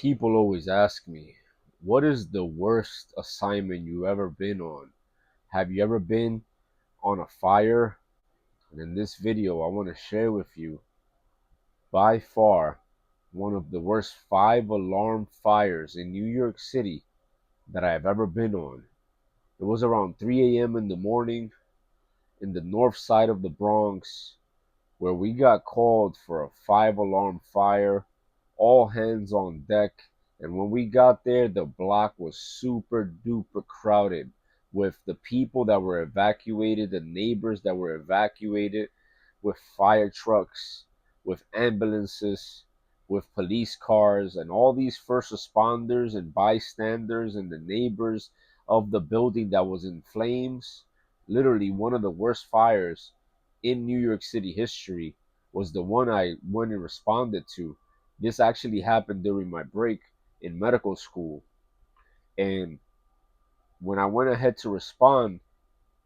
People always ask me, what is the worst assignment you've ever been on? Have you ever been on a fire? And in this video, I want to share with you, by far, one of the worst 5 alarm fires in New York City that I've ever been on. It was around 3 a.m. in the morning in the north side of the Bronx, where we got called for a 5 alarm fire, all hands on deck. And when we got there, the block was super duper crowded with the people that were evacuated, the neighbors that were evacuated, with fire trucks, with ambulances, with police cars, and all these first responders and bystanders and the neighbors of the building that was in flames. Literally, one of the worst fires in New York City history was the one I went and responded to. This actually happened during my break in medical school. And when I went ahead to respond,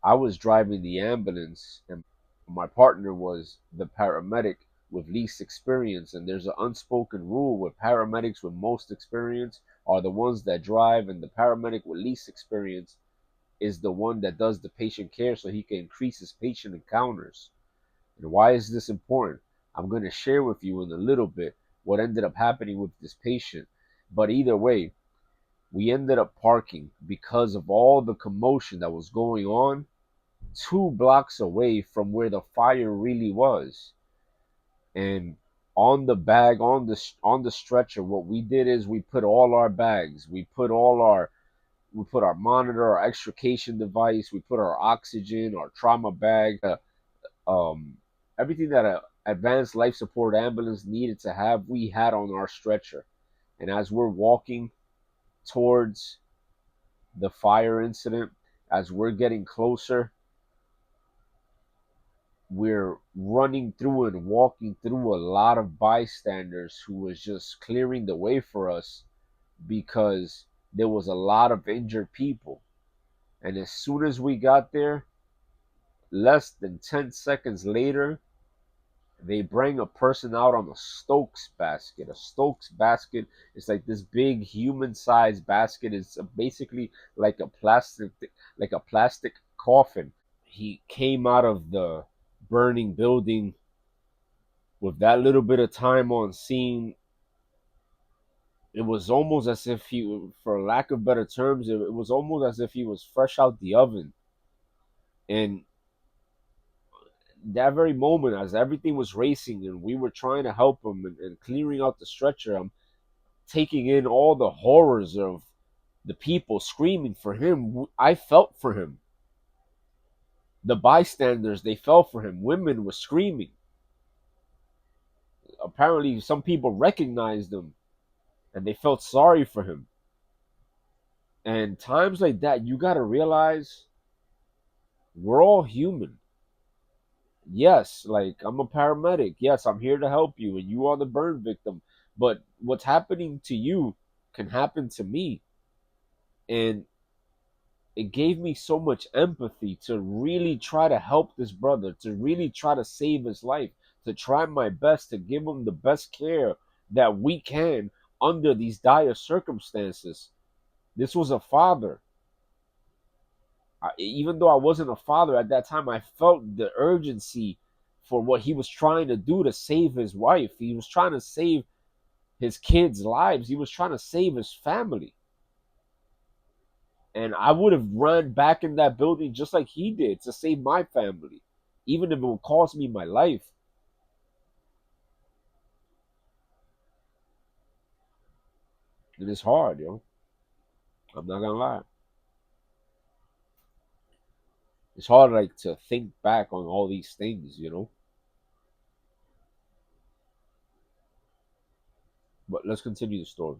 I was driving the ambulance, and my partner was the paramedic with least experience. And there's an unspoken rule with paramedics with most experience are the ones that drive, and the paramedic with least experience is the one that does the patient care so he can increase his patient encounters. And why is this important? I'm going to share with you in a little bit what ended up happening with this patient. But either way, we ended up parking because of all the commotion that was going on 2 blocks away from where the fire really was. And on the bag, on the stretcher, what we did is we put all our bags, we put our monitor, our extrication device, we put our oxygen, our trauma bag, um, everything that a advanced life support ambulance needed to have, we had on our stretcher. And as we're walking towards the fire incident, as we're getting closer, we're running through and walking through a lot of bystanders who was just clearing the way for us because there was a lot of injured people. And as soon as we got there, less than 10 seconds later, they bring a person out on a Stokes basket. A Stokes basket is like this big human-sized basket. It's basically like a plastic coffin. He came out of the burning building with that little bit of time on scene. It was almost as if he, for lack of better terms, it was almost as if he was fresh out the oven. And that very moment, as everything was racing and we were trying to help him and clearing out the stretcher, I'm taking in all the horrors of the people screaming for him. I felt for him. The bystanders, they felt for him. Women were screaming. Apparently, some people recognized him and they felt sorry for him. And times like that, you got to realize we're all human. Yes, like I'm a paramedic. Yes, I'm here to help you, and you are the burn victim. But what's happening to you can happen to me. And it gave me so much empathy to really try to help this brother, to really try to save his life, to try my best to give him the best care that we can under these dire circumstances. This was a father. Even though I wasn't a father at that time, I felt the urgency for what he was trying to do to save his wife. He was trying to save his kids' lives. He was trying to save his family. And I would have run back in that building just like he did to save my family, even if it would cost me my life. And it's hard, yo. I'm not gonna lie. It's hard, like, to think back on all these things. But let's continue the story.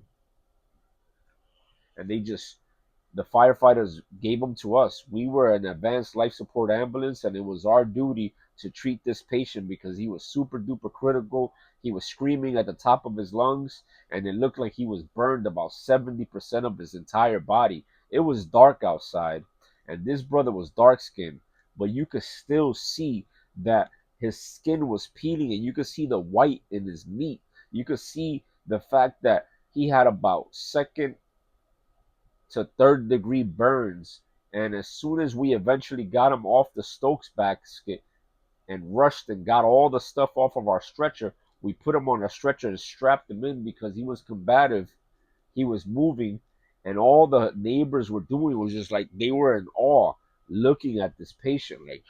And the firefighters gave them to us. We were an advanced life support ambulance, and it was our duty to treat this patient because he was super duper critical. He was screaming at the top of his lungs, and it looked like he was burned about 70% of his entire body. It was dark outside, and this brother was dark skinned, but you could still see that his skin was peeling, and you could see the white in his meat. You could see the fact that He had about second to third degree burns. And as soon as we eventually got him off the Stokes basket and rushed and got all the stuff off of our stretcher, we put him on a stretcher and strapped him in because he was combative. He was moving, and all the neighbors were doing was just like they were in awe looking at this patient. Like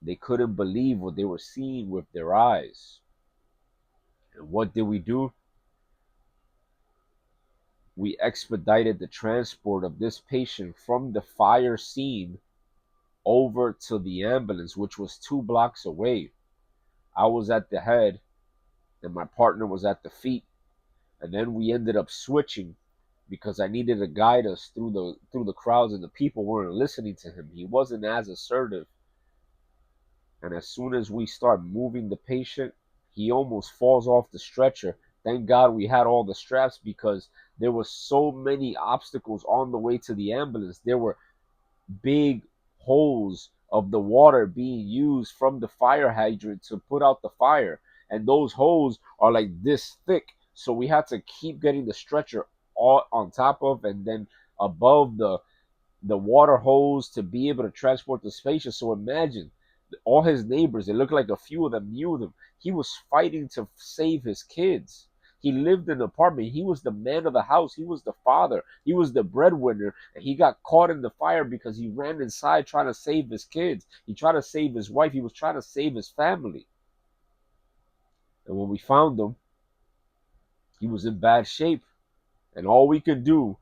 they couldn't believe what they were seeing with their eyes. And what did we do? We expedited the transport of this patient from the fire scene over to the ambulance, which was 2 blocks away. I was at the head and my partner was at the feet. And then we ended up switching because I needed to guide us through the crowds, and the people weren't listening to him. He wasn't as assertive. And as soon as we start moving the patient, he almost falls off the stretcher. Thank God we had all the straps because there were so many obstacles on the way to the ambulance. There were big holes of the water being used from the fire hydrant to put out the fire. And those holes are like this thick. So we had to keep getting the stretcher all on top of and then above the water hose to be able to transport the patient. So imagine all his neighbors, it looked like a few of them knew them. He was fighting to save his kids. He lived in an apartment. He was the man of the house. He was the father. He was the breadwinner. And he got caught in the fire because he ran inside trying to save his kids. He tried to save his wife. He was trying to save his family. And when we found him, he was in bad shape. And all we could do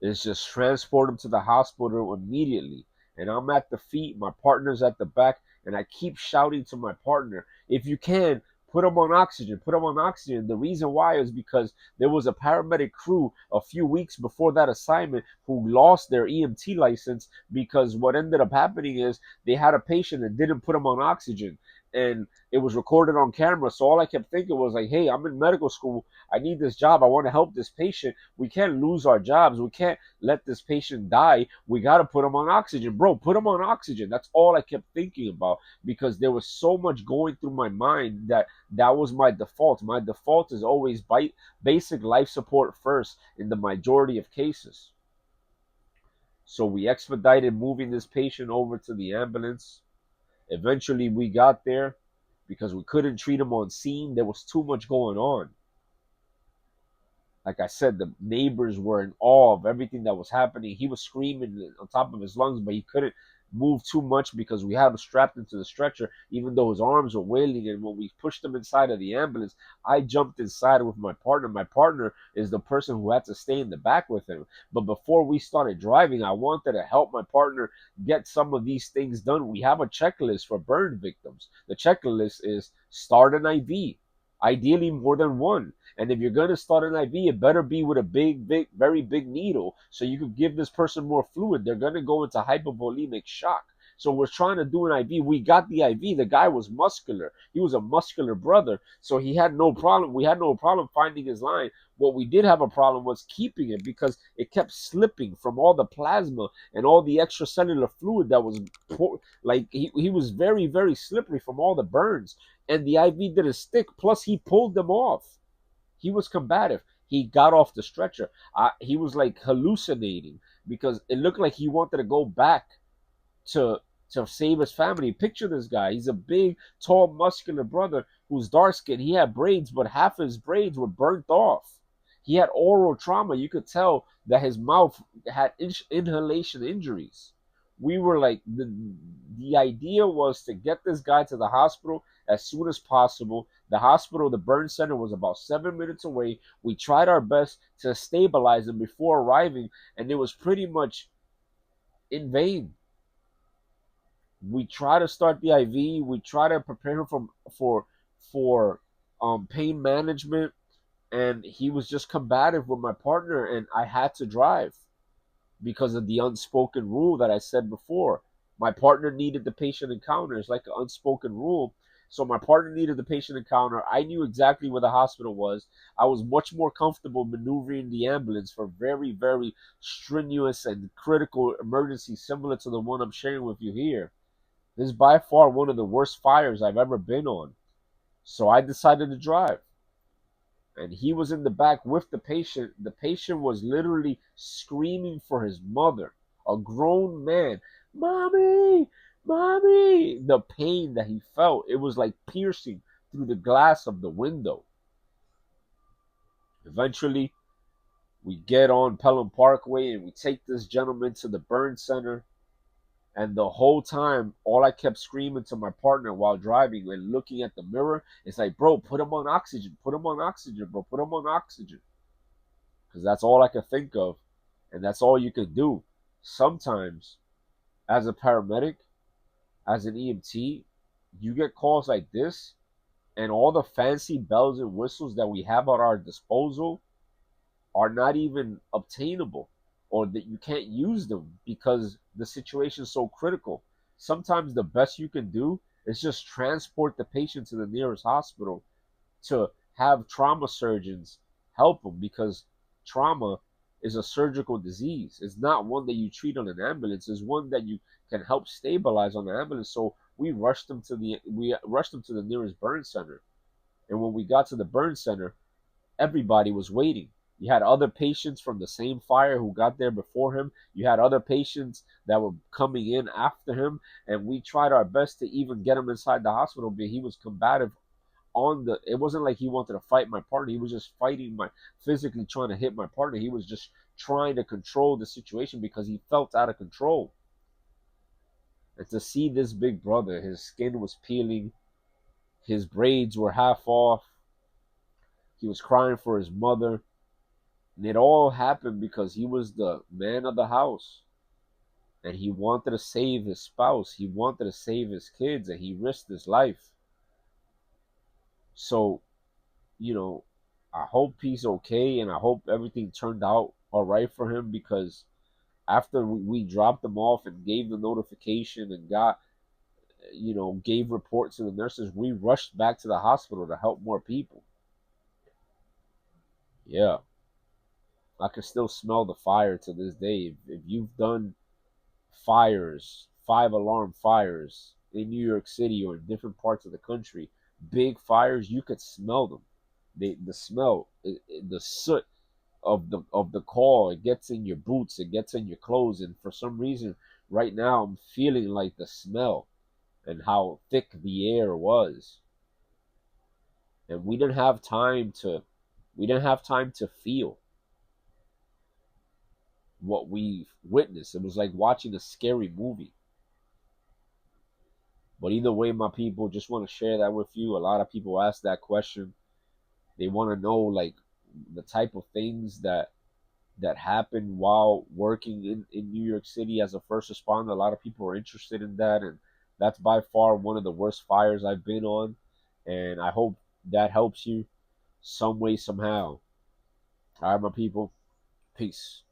is just transport him to the hospital immediately. And I'm at the feet, my partner's at the back, and I keep shouting to my partner, if you can, put him on oxygen, put him on oxygen. The reason why is because there was a paramedic crew a few weeks before that assignment who lost their EMT license because what ended up happening is they had a patient and didn't put him on oxygen. And it was recorded on camera. So all I kept thinking was like, hey, I'm in medical school. I need this job. I want to help this patient. We can't lose our jobs. We can't let this patient die. We got to put him on oxygen. Bro, put him on oxygen. That's all I kept thinking about because there was so much going through my mind that was my default. My default is always basic life support first in the majority of cases. So we expedited moving this patient over to the ambulance. Eventually, we got there because we couldn't treat him on scene. There was too much going on. Like I said, the neighbors were in awe of everything that was happening. He was screaming on top of his lungs, but he couldn't move too much because we had him strapped into the stretcher, even though his arms were wailing. And when we pushed him inside of the ambulance, I jumped inside with my partner. My partner is the person who had to stay in the back with him. But before we started driving, I wanted to help my partner get some of these things done. We have a checklist for burn victims. The checklist is start an IV, ideally more than one. And if you're going to start an IV, it better be with a very big needle so you can give this person more fluid. They're going to go into hypovolemic shock. So we're trying to do an IV. We got the IV. The guy was muscular. He was a muscular brother. So he had no problem. We had no problem finding his line. What we did have a problem was keeping it because it kept slipping from all the plasma and all the extracellular fluid that was like he was very, very slippery from all the burns. And the IV didn't stick. Plus, he pulled them off. He was combative. He got off the stretcher. He was like hallucinating because it looked like he wanted to go back to to save his family. Picture this guy. He's a big, tall, muscular brother who's dark skinned. He had braids, but half his braids were burnt off. He had oral trauma. You could tell that his mouth had inhalation injuries. We were like, the idea was to get this guy to the hospital as soon as possible. The hospital, the burn center, was about 7 minutes away. We tried our best to stabilize him before arriving, and it was pretty much in vain. We try to start the IV. We try to prepare him for pain management, and he was just combative with my partner, and I had to drive because of the unspoken rule that I said before. My partner needed the patient encounter. It's like an unspoken rule. So my partner needed the patient encounter. I knew exactly where the hospital was. I was much more comfortable maneuvering the ambulance for very, very strenuous and critical emergencies similar to the one I'm sharing with you here. This is by far one of the worst fires I've ever been on. So I decided to drive. and he was in the back with the patient. The patient was literally screaming for his mother, a grown man. Mommy, mommy. The pain that he felt, it was like piercing through the glass of the window. Eventually, we get on Pelham Parkway and we take this gentleman to the burn center. And the whole time, all I kept screaming to my partner while driving and looking at the mirror is like, bro, put him on oxygen. Put him on oxygen, bro. Put him on oxygen. Because that's all I could think of. And that's all you could do. Sometimes, as a paramedic, as an EMT, you get calls like this, and all the fancy bells and whistles that we have at our disposal are not even obtainable, or that you can't use them because the situation is so critical. Sometimes the best you can do is just transport the patient to the nearest hospital to have trauma surgeons help them, because trauma is a surgical disease. It's not one that you treat on an ambulance. It's one that you can help stabilize on the ambulance. So we rushed them to the nearest burn center. And when we got to the burn center, everybody was waiting. You had other patients from the same fire who got there before him. You had other patients that were coming in after him, and we tried our best to even get him inside the hospital. But he was combative on the. It wasn't like he wanted to fight my partner. He was just fighting physically trying to hit my partner. He was just trying to control the situation because he felt out of control. And to see this big brother, his skin was peeling, his braids were half off. He was crying for his mother. And it all happened because he was the man of the house. And he wanted to save his spouse. He wanted to save his kids. And he risked his life. So, you know, I hope he's okay. And I hope everything turned out all right for him. Because after we dropped him off and gave the notification and gave reports to the nurses, we rushed back to the hospital to help more people. Yeah. I can still smell the fire to this day. If you've done fires, 5 alarm fires in New York City or in different parts of the country, big fires, you could smell them. The smell, the soot of the call, it gets in your boots, it gets in your clothes, and for some reason, right now, I'm feeling like the smell and how thick the air was, and we didn't have time to feel what we witnessed. It was like watching a scary movie. But either way, my people, just want to share that with you. A lot of people ask that question. They want to know like the type of things that happen while working in New York City as a first responder. A lot of people are interested in that, and that's by far one of the worst fires I've been on. And I hope that helps you some way, somehow. All right, my people. Peace.